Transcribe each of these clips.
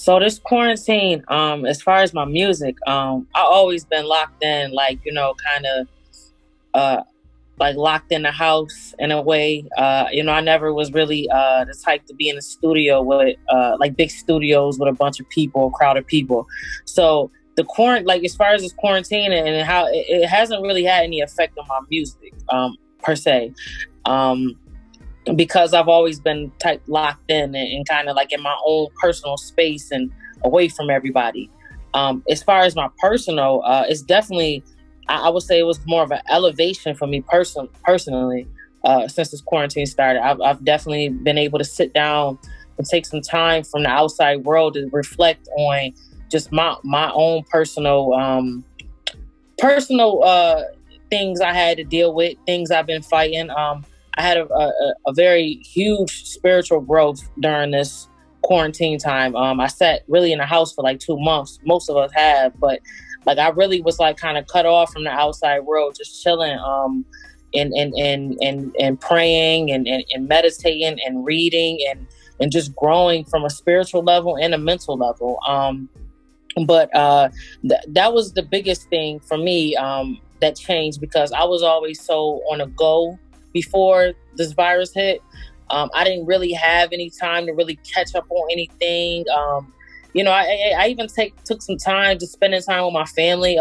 So this quarantine, as far as my music, I always been locked in, like, kind of uh like locked in the house in a way. I never was really the type to be in a studio with like big studios with a bunch of people, a crowd of people. So the like as far as this quarantine and how it hasn't really had any effect on my music per se. Because I've always been locked in and kind of like in my own personal space and away from everybody. As far as my personal, it's definitely, I would say it was more of an elevation for me personally since this quarantine started. I've definitely been able to sit down and take some time from the outside world to reflect on just my own personal things I had to deal with, things I've been fighting. I had a very huge spiritual growth during this quarantine time. I sat really in the house for like 2 months. Most of us have, but like I really was like kind of cut off from the outside world, just chilling, and praying and meditating and reading and just growing from a spiritual level and a mental level. But that was the biggest thing for me that changed, because I was always so on a go before this virus hit. I didn't really have any time to really catch up on anything. I even took some time to spending time with my family,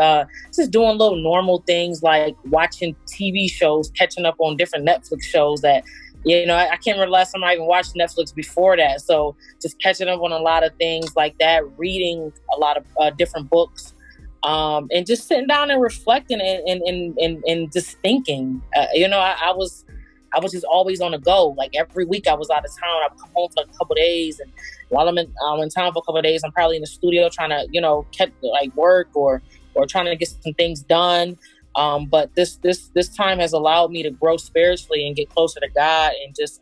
just doing little normal things like watching TV shows, catching up on different Netflix shows that, I can't remember the last time I even watched Netflix before that. So just catching up on a lot of things like that, reading a lot of different books, and just sitting down and reflecting and just thinking. I was just always on the go. Like every week I was out of town. I would come home for a couple of days, and while I'm in town for a couple of days, I'm probably in the studio trying to, work or trying to get some things done. But this time has allowed me to grow spiritually and get closer to God, and just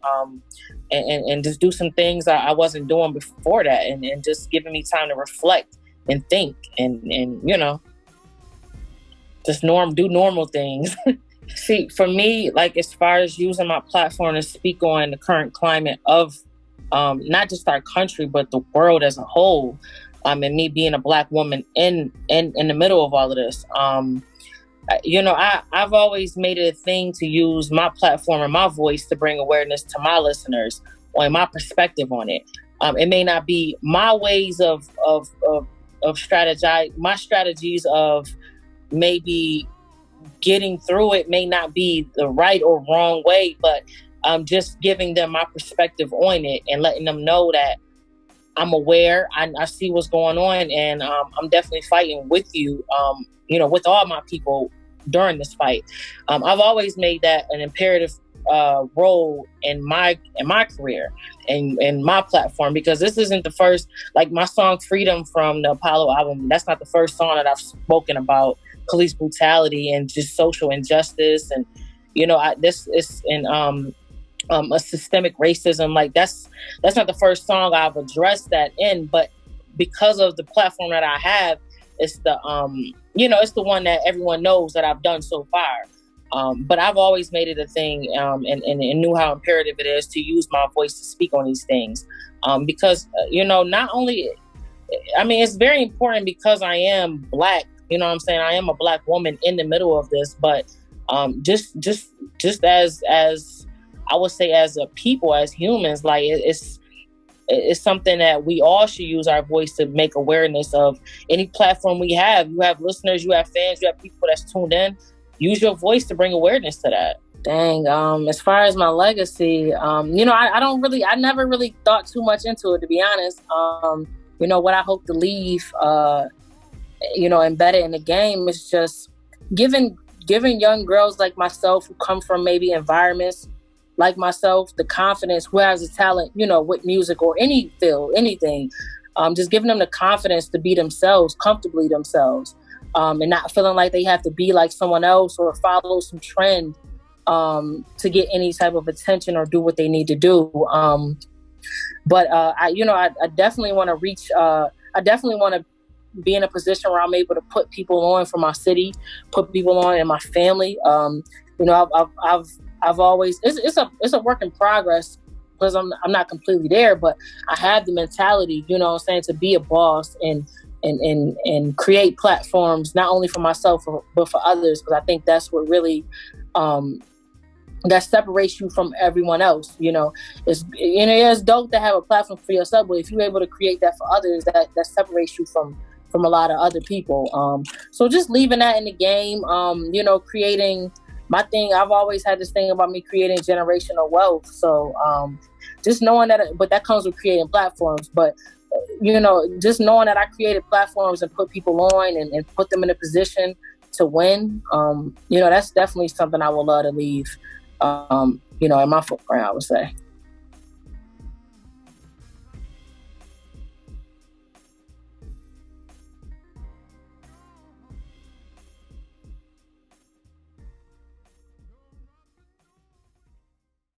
and just do some things I wasn't doing before that, and just giving me time to reflect and think and just do normal things. See, for me, like as far as using my platform to speak on the current climate of not just our country, but the world as a whole, and me being a Black woman in the middle of all of this, I've always made it a thing to use my platform and my voice to bring awareness to my listeners on my perspective on it. It may not be my ways of strategize, my strategies of maybe getting through it may not be the right or wrong way, but just giving them my perspective on it and letting them know that I'm aware, I see what's going on, and I'm definitely fighting with you, with all my people during this fight. I've always made that an imperative role in my career and my platform, because this isn't the first, like my song Freedom from the Apollo album, that's not the first song that I've spoken about police brutality and just social injustice, and this is in a systemic racism. Like that's not the first song I've addressed that in, but because of the platform that I have, it's the it's the one that everyone knows that I've done so far. But I've always made it a thing, and knew how imperative it is to use my voice to speak on these things, because not only, it's very important because I am Black. You know what I'm saying? I am a Black woman in the middle of this, but just as I would say, as a people, as humans, like it's something that we all should use our voice to make awareness of any platform we have. You have listeners, you have fans, you have people that's tuned in. Use your voice to bring awareness to that. Dang. As far as my legacy, I never really thought too much into it, to be honest. What I hope to leave, embedded in the game is just giving young girls like myself who come from maybe environments like myself the confidence, who has the talent, with music or any field, anything, just giving them the confidence to be themselves, comfortably themselves, and not feeling like they have to be like someone else or follow some trend to get any type of attention or do what they need to do. But I definitely want to reach, I definitely want to be in a position where I'm able to put people on for my city, put people on in my family. I've always, it's a work in progress because I'm not completely there, but I have the mentality, you know what I'm saying, to be a boss and create platforms not only for myself but for others, because I think that's what really that separates you from everyone else. It's dope to have a platform for yourself, but if you're able to create that for others, that separates you from a lot of other people. So just leaving that in the game, creating my thing. I've always had this thing about me creating generational wealth. So just knowing that, but that comes with creating platforms. But just knowing that I created platforms and put people on and put them in a position to win, that's definitely something I would love to leave, in my footprint, I would say.